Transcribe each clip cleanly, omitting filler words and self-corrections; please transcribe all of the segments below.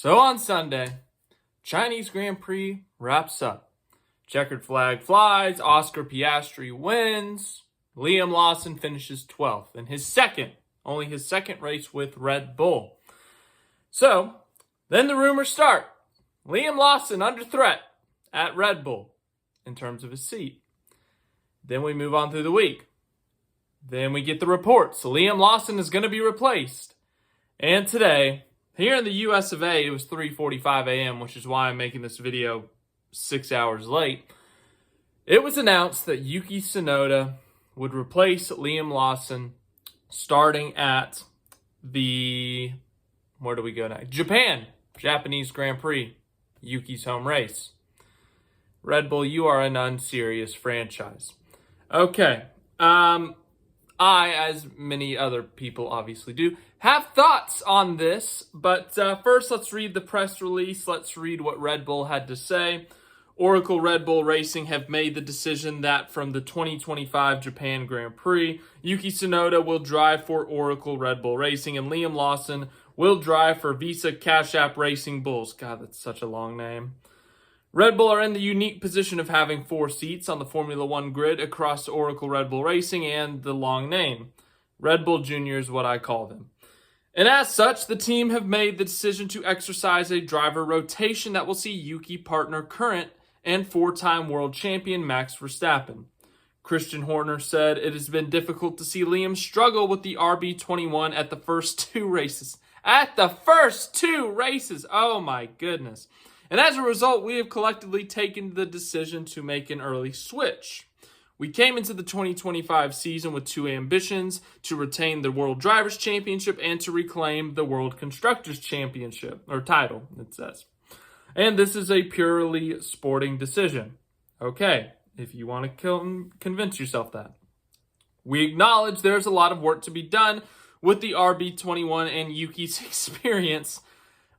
So on Sunday, Chinese Grand Prix wraps up. Checkered flag flies, Oscar Piastri wins, Liam Lawson finishes 12th in only his second race with Red Bull. So, then the rumors start. Liam Lawson under threat at Red Bull in terms of his seat. Then we move on through the week. Then we get the reports. Liam Lawson is going to be replaced. And today, here in the US of A, it was 3:45 a.m., which is why I'm making this video 6 hours late. It was announced that Yuki Tsunoda would replace Liam Lawson starting at the, where do we go next? Japanese Grand Prix, Yuki's home race. Red Bull, you are an unserious franchise. Okay, I, as many other people obviously do, have thoughts on this, but first let's read the press release. Let's read what Red Bull had to say. Oracle Red Bull Racing have made the decision that from the 2025 Japan Grand Prix, Yuki Tsunoda will drive for Oracle Red Bull Racing and Liam Lawson will drive for Visa Cash App Racing Bulls. God, that's such a long name. Red Bull are in the unique position of having 4 seats on the Formula One grid across Oracle Red Bull Racing and the long name. Red Bull Jr. is what I call them. And as such, the team have made the decision to exercise a driver rotation that will see Yuki partner current and 4-time world champion Max Verstappen. Christian Horner said it has been difficult to see Liam struggle with the RB21 at the first 2 races. Oh my goodness. And as a result, we have collectively taken the decision to make an early switch. We came into the 2025 season with 2 ambitions: to retain the World Drivers' Championship and to reclaim the World Constructors' Championship, or title, it says. And this is a purely sporting decision. Okay, if you want to convince yourself that. We acknowledge there's a lot of work to be done with the RB21, and Yuki's experience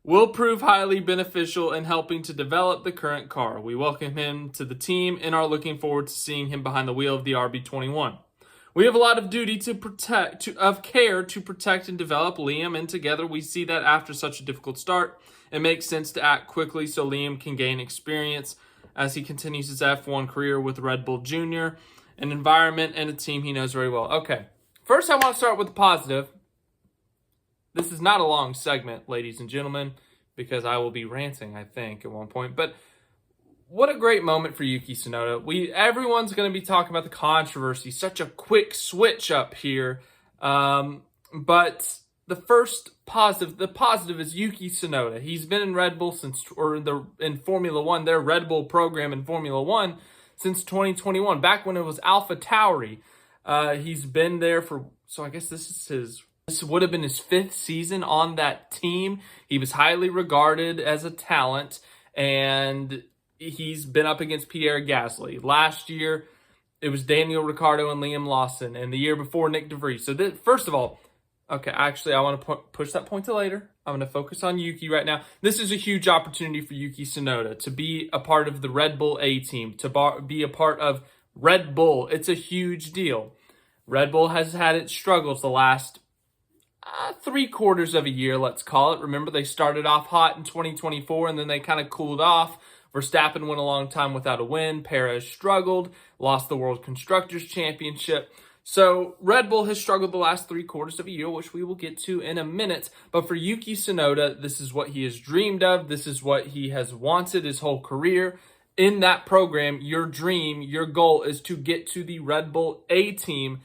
will prove highly beneficial in helping to develop the current car. We welcome him to the team and are looking forward to seeing him behind the wheel of the RB21. We have a lot of duty to protect and develop Liam, and together we see that after such a difficult start, it makes sense to act quickly so Liam can gain experience as he continues his F1 career with Red Bull Jr., an environment and a team he knows very well. Okay, first I want to start with the positive. This is not a long segment, ladies and gentlemen, because I will be ranting, I think, at one point. But what a great moment for Yuki Tsunoda. Everyone's going to be talking about the controversy. Such a quick switch up here. But the positive is Yuki Tsunoda. He's been in Red Bull in Formula One, their Red Bull program in Formula One, since 2021, back when it was AlphaTauri. He's been there so I guess this would have been his 5th season on that team. He was highly regarded as a talent, and he's been up against Pierre Gasly. Last year, it was Daniel Ricciardo and Liam Lawson, and the year before, Nick DeVries. So first of all, okay, actually, I want to push that point to later. I'm going to focus on Yuki right now. This is a huge opportunity for Yuki Tsunoda to be a part of the Red Bull A team, to be a part of Red Bull. It's a huge deal. Red Bull has had its struggles the last 3/4 of a year, let's call it. Remember, they started off hot in 2024, and then they kind of cooled off. Verstappen went a long time without a win. Perez struggled, lost the World Constructors' Championship. So Red Bull has struggled the last 3/4 of a year, which we will get to in a minute. But for Yuki Tsunoda, this is what he has dreamed of. This is what he has wanted his whole career. In that program, your dream, your goal is to get to the Red Bull A team,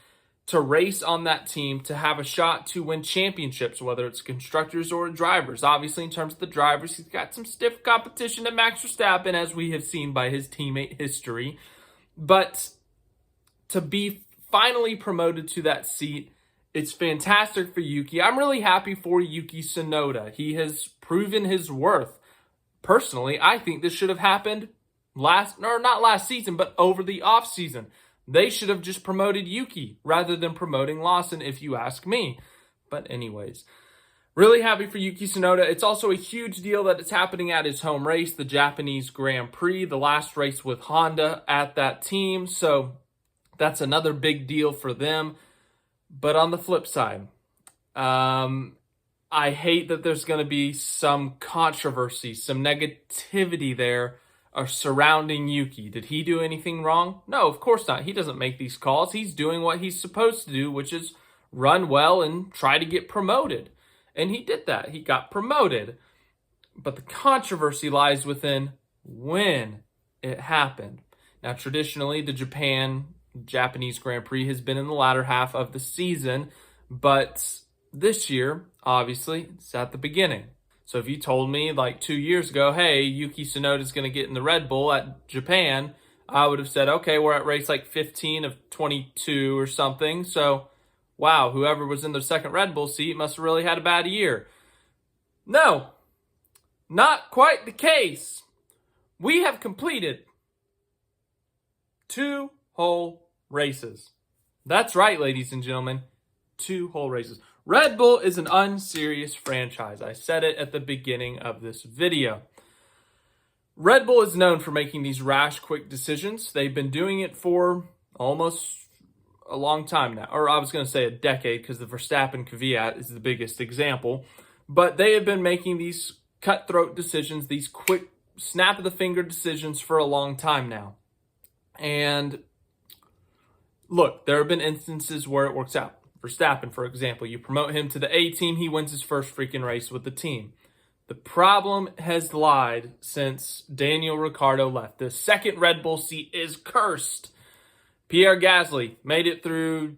to race on that team, to have a shot to win championships, whether it's constructors or drivers. Obviously, in terms of the drivers, he's got some stiff competition to Max Verstappen, as we have seen by his teammate history. But to be finally promoted to that seat, it's fantastic for Yuki. I'm really happy for Yuki Tsunoda. He has proven his worth. Personally, I think this should have happened not last season, but over the off season. They should have just promoted Yuki rather than promoting Lawson, if you ask me. But anyways, really happy for Yuki Tsunoda. It's also a huge deal that it's happening at his home race, the Japanese Grand Prix, the last race with Honda at that team. So that's another big deal for them. But on the flip side, I hate that there's going to be some controversy, some negativity there surrounding Yuki. Did he do anything wrong? No, of course not. He doesn't make these calls. He's doing what he's supposed to do, which is run well and try to get promoted. And he did that. He got promoted. But the controversy lies within when it happened. Now, traditionally, the Japanese Grand Prix has been in the latter half of the season, but this year, obviously, it's at the beginning. So if you told me like 2 years ago, hey, Yuki Tsunoda is going to get in the Red Bull at Japan, I would have said, okay, we're at race like 15 of 22 or something. So, wow, whoever was in the second Red Bull seat must have really had a bad year. No, not quite the case. We have completed 2 whole races. That's right, ladies and gentlemen, 2 whole races. Red Bull is an unserious franchise. I said it at the beginning of this video. Red Bull is known for making these rash, quick decisions. They've been doing it for almost a long time now. Or I was going to say a decade, because the Verstappen Kvyat is the biggest example. But they have been making these cutthroat decisions, these quick snap of the finger decisions for a long time now. And look, there have been instances where it works out. Verstappen, for example, you promote him to the A team, he wins his first freaking race with the team. The problem has lied since Daniel Ricciardo left. The second Red Bull seat is cursed. Pierre Gasly made it through,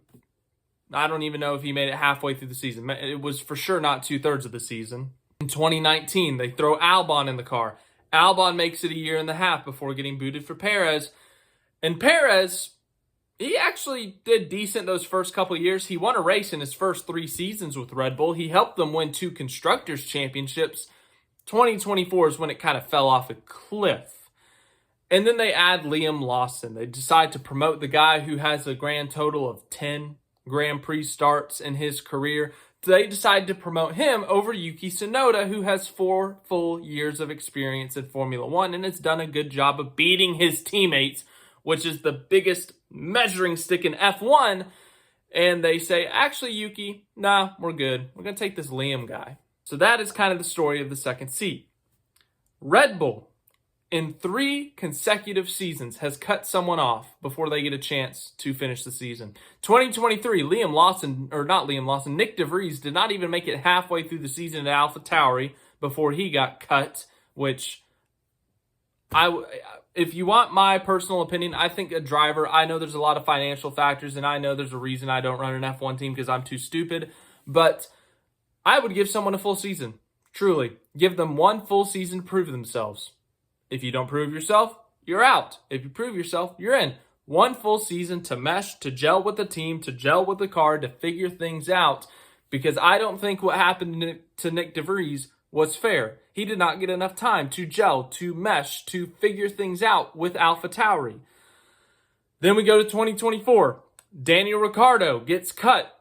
I don't even know if he made it halfway through the season. It was for sure not 2/3 of the season. In 2019, they throw Albon in the car. Albon makes it a year and a half before getting booted for Perez. And Perez, he actually did decent those first couple of years. He won a race in his first 3 seasons with Red Bull. He helped them win 2 Constructors' Championships. 2024 is when it kind of fell off a cliff. And then they add Liam Lawson. They decide to promote the guy who has a grand total of 10 Grand Prix starts in his career. They decide to promote him over Yuki Tsunoda, who has 4 full years of experience in Formula One and has done a good job of beating his teammates, which is the biggest measuring stick in F1. And they say, actually, Yuki, nah, we're good. We're going to take this Liam guy. So that is kind of the story of the second seat. Red Bull, in 3 consecutive seasons, has cut someone off before they get a chance to finish the season. 2023, Nick DeVries did not even make it halfway through the season at AlphaTauri before he got cut, which if you want my personal opinion, I think a driver, I know there's a lot of financial factors, and I know there's a reason I don't run an F1 team because I'm too stupid, but I would give someone a full season. Truly. Give them 1 full season to prove themselves. If you don't prove yourself, you're out. If you prove yourself, you're in. 1 full season to mesh, to gel with the team, to gel with the car, to figure things out, because I don't think what happened to Nick DeVries was fair. He did not get enough time to gel, to mesh, to figure things out with AlphaTauri. Then we go to 2024. Daniel Ricciardo gets cut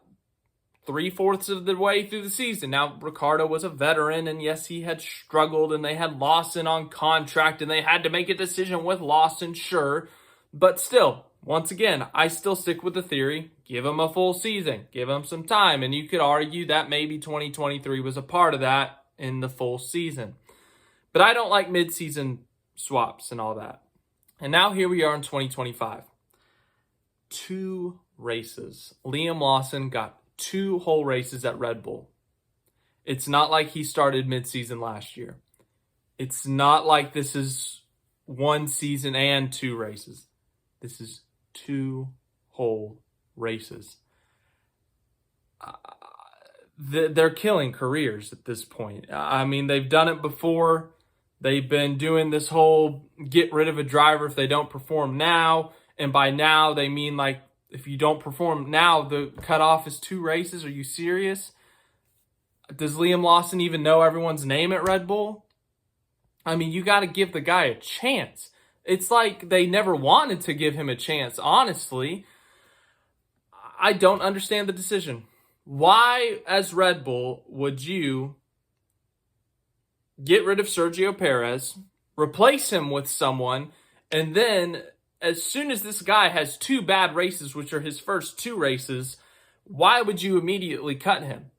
3/4 of the way through the season. Now, Ricciardo was a veteran, and yes, he had struggled, and they had Lawson on contract, and they had to make a decision with Lawson, sure. But still, once again, I still stick with the theory, give him a full season, give him some time, and you could argue that maybe 2023 was a part of that in the full season. But I don't like mid-season swaps and all that. And now here we are in 2025. 2 races. Liam Lawson got 2 whole races at Red Bull. It's not like he started mid-season last year. It's not like this is 1 season and 2 races. This is 2 whole races. They're killing careers at this point. I mean, they've done it before. They've been doing this whole get rid of a driver if they don't perform now. And by now, they mean like if you don't perform now, the cutoff is 2 races. Are you serious? Does Liam Lawson even know everyone's name at Red Bull? I mean, you got to give the guy a chance. It's like they never wanted to give him a chance, honestly. I don't understand the decision. Why, as Red Bull, would you get rid of Sergio Perez, replace him with someone, and then as soon as this guy has 2 bad races, which are his first 2 races, why would you immediately cut him?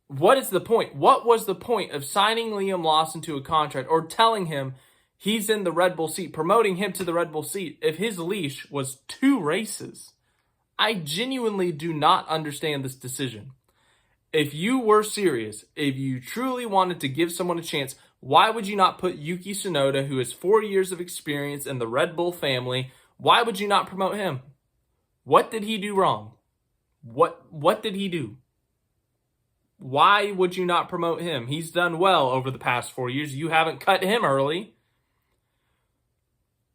What is the point? What was the point of signing Liam Lawson to a contract or telling him he's in the Red Bull seat, promoting him to the Red Bull seat if his leash was 2 races? I genuinely do not understand this decision. If you were serious, if you truly wanted to give someone a chance, why would you not put Yuki Tsunoda, who has 4 years of experience in the Red Bull family, why would you not promote him? What did he do wrong? What did he do? Why would you not promote him? He's done well over the past 4 years. You haven't cut him early.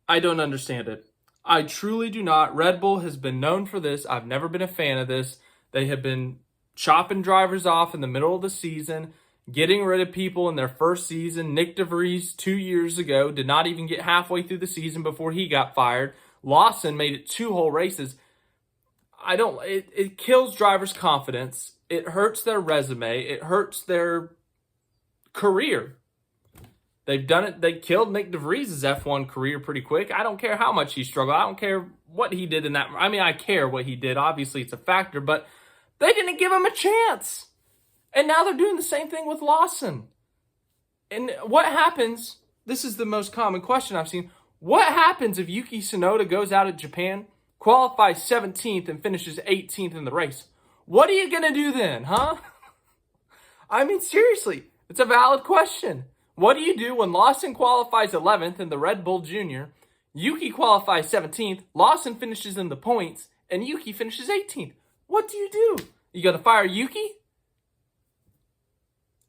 I don't understand it. I truly do not. Red Bull has been known for this. I've never been a fan of this. They have been chopping drivers off in the middle of the season, getting rid of people in their first season. Nick DeVries 2 years ago did not even get halfway through the season before he got fired. Lawson made it 2 whole races. It kills drivers' confidence. It hurts their resume. It hurts their career. They've done it. They killed Nick DeVries' F1 career pretty quick. I don't care how much he struggled. I don't care what he did in that. I mean, I care what he did. Obviously, it's a factor, but they didn't give him a chance. And now they're doing the same thing with Lawson. And what happens? This is the most common question I've seen. What happens if Yuki Tsunoda goes out at Japan, qualifies 17th, and finishes 18th in the race? What are you going to do then, huh? I mean, seriously, it's a valid question. What do you do when Lawson qualifies 11th in the Red Bull Junior, Yuki qualifies 17th, Lawson finishes in the points, and Yuki finishes 18th? What do? You got to fire Yuki?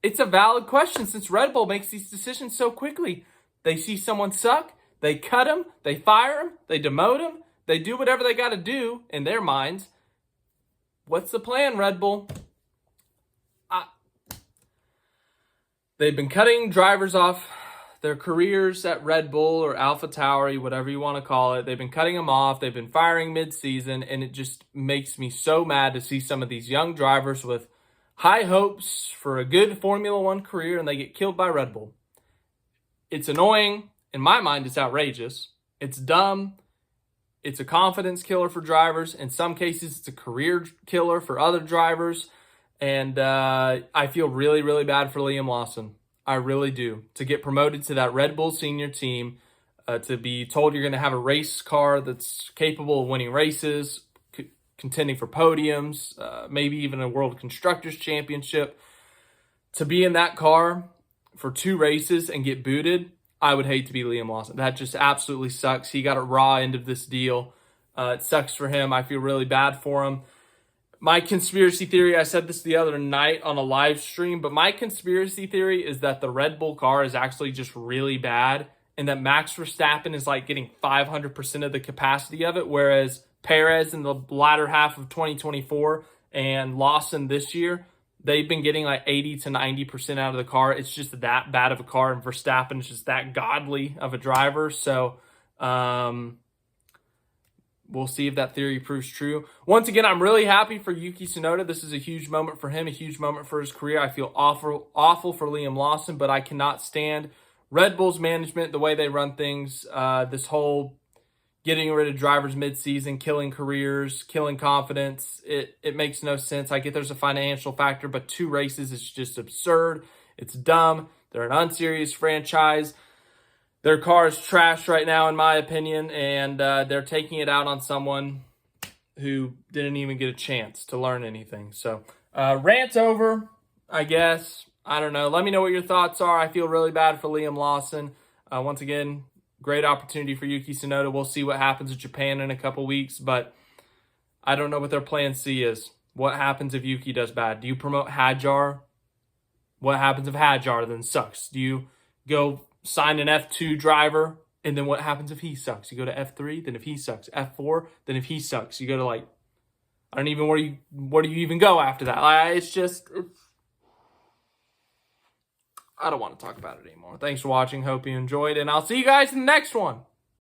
It's a valid question since Red Bull makes these decisions so quickly. They see someone suck, they cut him, they fire him, they demote him, they do whatever they got to do in their minds. What's the plan, Red Bull? They've been cutting drivers off their careers at Red Bull or AlphaTauri, whatever you want to call it. They've been cutting them off. They've been firing mid-season, and it just makes me so mad to see some of these young drivers with high hopes for a good Formula One career, and they get killed by Red Bull. It's annoying. In my mind, it's outrageous. It's dumb. It's a confidence killer for drivers. In some cases, it's a career killer for other drivers. And I feel really, really bad for Liam Lawson. I really do. To get promoted to that Red Bull senior team, to be told you're going to have a race car that's capable of winning races, contending for podiums, maybe even a World Constructors Championship. To be in that car for 2 races and get booted, I would hate to be Liam Lawson. That just absolutely sucks. He got a raw end of this deal. It sucks for him. I feel really bad for him. My conspiracy theory, I said this the other night on a live stream, but my conspiracy theory is that the Red Bull car is actually just really bad and that Max Verstappen is like getting 500% of the capacity of it, whereas Perez in the latter half of 2024 and Lawson this year, they've been getting like 80 to 90% out of the car. It's just that bad of a car, and Verstappen is just that godly of a driver. So we'll see if that theory proves true. Once again, I'm really happy for Yuki Tsunoda. This is a huge moment for him, a huge moment for his career. I feel awful for Liam Lawson, but I cannot stand Red Bull's management, the way they run things, this whole getting rid of drivers mid-season, killing careers, killing confidence. It makes no sense. I get there's a financial factor, but 2 races is just absurd. It's dumb. They're an unserious franchise. Their car is trash right now, in my opinion, and they're taking it out on someone who didn't even get a chance to learn anything. So, rant over, I guess. I don't know. Let me know what your thoughts are. I feel really bad for Liam Lawson. Once again, great opportunity for Yuki Tsunoda. We'll see what happens at Japan in a couple weeks, but I don't know what their plan C is. What happens if Yuki does bad? Do you promote Hadjar? What happens if Hadjar then sucks? Do you go sign an F2 driver, and then what happens if he sucks? You go to F3, then if he sucks. F4, then if he sucks. You go to I don't even, where do you even go after that? I don't want to talk about it anymore. Thanks for watching. Hope you enjoyed, and I'll see you guys in the next one.